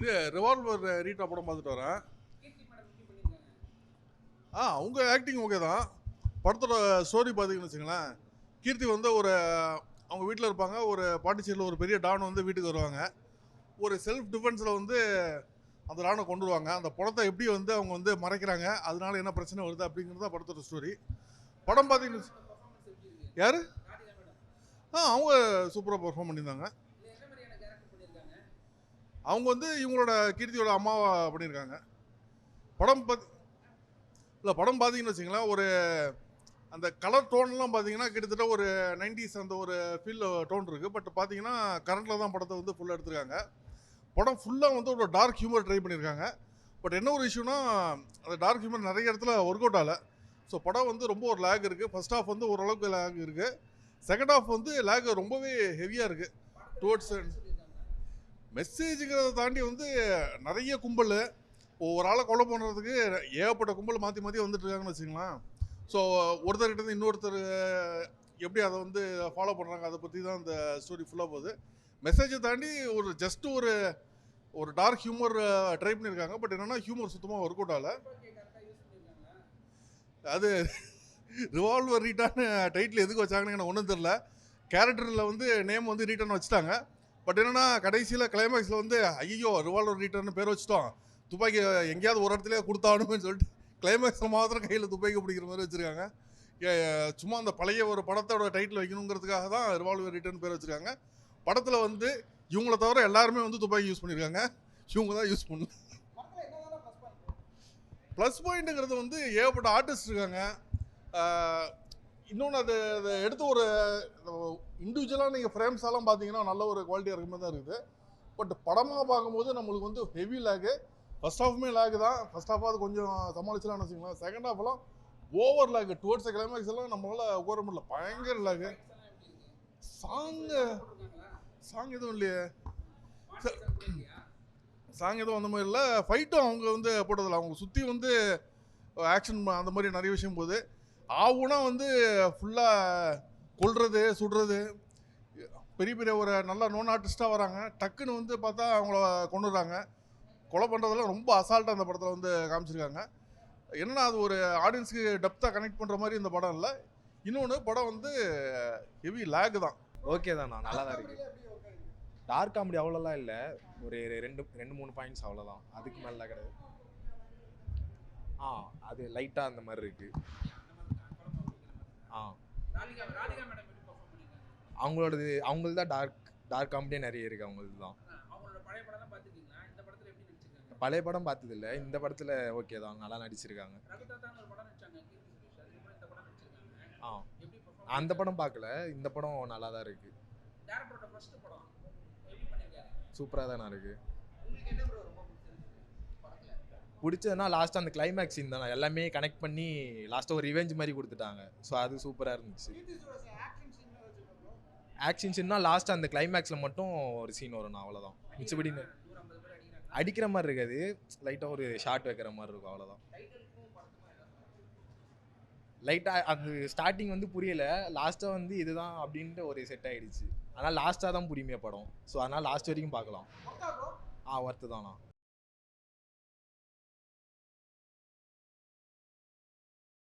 இது revolver Rita படம் பார்த்துட்டு வரேன். அவங்க ஆக்டிங் ஓகே தான். படத்தோட ஸ்டோரி பார்த்தீங்கன்னு வச்சுங்களேன், கீர்த்தி வந்து அவங்க வீட்டில் இருப்பாங்க. ஒரு பாண்டிச்சேரியில் ஒரு பெரிய டான் வந்து வீட்டுக்கு வருவாங்க. ஒரு செல்ஃப் டிஃபென்ஸில் வந்து அந்த டானை கொண்டு வருவாங்க. அந்த படத்தை எப்படி வந்து அவங்க வந்து மறைக்கிறாங்க, அதனால என்ன பிரச்சனை வருது அப்படிங்கிறது தான் படத்தோட ஸ்டோரி. படம் பார்த்தீங்கன்னு யார்? அவங்க சூப்பராக பெர்ஃபார்ம் பண்ணியிருந்தாங்க. அவங்க வந்து இவங்களோட கீர்த்தியோட அம்மாவா பண்ணியிருக்காங்க. படம் படம் பார்த்தீங்கன்னு வச்சுங்களேன், ஒரு அந்த கலர் டோன்லாம் பார்த்தீங்கன்னா கிட்டத்தட்ட ஒரு 90s அந்த ஒரு ஃபீல் டோன் இருக்குது. பட் பார்த்தீங்கன்னா கரண்டில் தான் படத்தை வந்து ஃபுல்லாக எடுத்திருக்காங்க. படம் ஃபுல்லாக வந்து ஒரு டார்க் ஹியூமர் ட்ரை பண்ணியிருக்காங்க. பட் என்ன ஒரு இஷ்யூனா, அந்த டார்க் ஹியூமர் நிறைய இடத்துல ஒர்க் அவுட் ஆகலை. ஸோ படம் வந்து ரொம்ப ஒரு லேக் இருக்குது. ஃபர்ஸ்ட் ஹாஃப் வந்து ஓரளவுக்கு லேக் இருக்குது. செகண்ட் ஹாஃப் வந்து லேக் ரொம்பவே ஹெவியாக இருக்குது. டுவர்ட்ஸ் மெசேஜுங்கிறத தாண்டி வந்து நிறைய கும்பல் ஒரு ஆளை கொலை பண்ணுறதுக்கு ஏகப்பட்ட கும்பல் மாற்றி மாற்றி வந்துட்டு இருக்காங்கன்னு வச்சுக்கலாம். ஸோ ஒருத்தர்கிட்ட இன்னொருத்தர் எப்படி அதை வந்து ஃபாலோ பண்ணுறாங்க, அதை பற்றி தான் இந்த ஸ்டோரி ஃபுல்லாக போகுது. மெசேஜை தாண்டி ஒரு ஜஸ்ட் ஒரு டார்க் ஹியூமர் ட்ரை பண்ணியிருக்காங்க. பட் என்னென்னா ஹியூமர் சுத்தமாக ஒர்க் அவுட் ஆகலை. அது ரிவால்வர் ரீட்டான்னு டைட்டில் எதுக்கு வச்சாங்கன்னு எனக்கு ஒன்றும் தெரில. கேரக்டரில் வந்து நேம் வந்து ரீட்டான்னு வச்சுட்டாங்க. பட் என்னென்னா கடைசியில் கிளைமேக்ஸில் வந்து ஐயோ ரிவால்வர் ரீட்டர்னு பேர் வச்சுட்டோம், துப்பாக்கி எங்கேயாவது ஒரு இடத்துல கொடுத்தானுன்னு சொல்லிட்டு கிளைமேக்ஸில் மாத்திரம் கையில் துப்பாக்கி பிடிக்கிற மாதிரி வச்சுருக்காங்க. சும்மா அந்த பழைய ஒரு படத்தோட டைட்டில் வைக்கணுங்கிறதுக்காக தான் ரிவால்வர் ரீட்டர்னு பேர் வச்சுருக்காங்க. படத்தில் வந்து இவங்கள தவிர எல்லாருமே வந்து துப்பாக்கி யூஸ் பண்ணியிருக்காங்க. இவங்க தான் யூஸ் பண்ணல. ப்ளஸ் பாயிண்ட்டுங்கிறது வந்து ஏகப்பட்ட ஆர்டிஸ்ட் இருக்காங்க. இன்னொன்று அதை எடுத்து ஒரு இண்டிவிஜுவலாக நீங்கள் ஃப்ரேம்ஸ் எல்லாம் பார்த்தீங்கன்னா நல்ல ஒரு குவாலிட்டியாக இருக்க மாதிரி தான் இருக்குது. பட் படமாக பார்க்கும்போது நம்மளுக்கு வந்து ஹெவி லேகு. ஃபர்ஸ்ட் ஹாஃபுமே லேகு தான். ஃபர்ஸ்ட் ஹாஃப் அது கொஞ்சம் சமாளிச்சலாம்னு வச்சுக்கலாம். செகண்ட் ஹாஃப்லாம் ஓவர் லேகு. டுவர்ட்ஸ் கிளைமேக்ஸ் எல்லாம் நம்மளால் உட்கார முடியல, பயங்கர லேகு. சாங் எதுவும் இல்லையே, சாங் எதுவும் அந்த மாதிரி இல்லை. ஃபைட்டும் அவங்க வந்து போட்டதில்லை. அவங்க சுற்றி வந்து ஆக்ஷன் அந்த மாதிரி நிறைய விஷயம் போகுது. ஆவுனா வந்து ஃபுல்லாக கொல்றது சுடுறது, பெரிய பெரிய ஒரு நல்ல நோன் ஆர்டிஸ்டாக வராங்க, டக்குன்னு வந்து பார்த்தா அவங்கள கொண்டுடுறாங்க. கொலை பண்ணுறதெல்லாம் ரொம்ப அசால்ட்டாக அந்த படத்தில் வந்து காமிச்சிருக்காங்க. என்னன்னா அது ஒரு ஆடியன்ஸுக்கு டெப்த்தாக கனெக்ட் பண்ணுற மாதிரி இந்த படம் இல்லை. இன்னொன்று படம் வந்து ஹெவி லேக் தான். ஓகே தான், நல்லா தான் இருக்குது. டார்க் காமெடி அவ்வளோலாம் இல்லை, ஒரு ரெண்டு மூணு பாயிண்ட்ஸ் அவ்வளோதான், அதுக்கு மேலே கிடையாது. அது லைட்டாக அந்த மாதிரி இருக்குது. அவங்களது தான் டார்க் காமெடியே நிறைய இருக்குது. அவங்களது தான். பழைய படம் பார்த்ததில்ல, இந்த படத்தில் ஓகே தான், நல்லா நடிச்சிருக்காங்க. அந்த படம் பார்க்கல, இந்த படம் நல்லா தான் இருக்குது. சூப்பராக தானே இருக்குது. பிடிச்சதுன்னா லாஸ்ட்டாக அந்த கிளைமேக்ஸ் சீன் தானே, எல்லாமே கனெக்ட் பண்ணி லாஸ்ட்டாக ஒரு ரிவெஞ்ச் மாதிரி கொடுத்துட்டாங்க. ஸோ அது சூப்பராக இருந்துச்சு. ஆக்ஷன் சீன்னா லாஸ்ட்டாக அந்த கிளைமேக்ஸில் மட்டும் ஒரு சீன் வரும், அவ்வளோதான். மிச்சபடி அடிக்கிற மாதிரி இருக்காது, லைட்டாக ஒரு ஷார்ட் வைக்கிற மாதிரி இருக்கும், அவ்வளோதான். லைட்டாக அது ஸ்டார்டிங் வந்து புரியலை, லாஸ்ட்டாக வந்து இதுதான் அப்படின்ட்டு ஒரு செட் ஆகிடுச்சு. ஆனால் லாஸ்ட்டாக தான் புரியுமே படம். ஸோ அதனால் லாஸ்ட் வரைக்கும் பார்க்கலாம். ஒர்த்து தானா.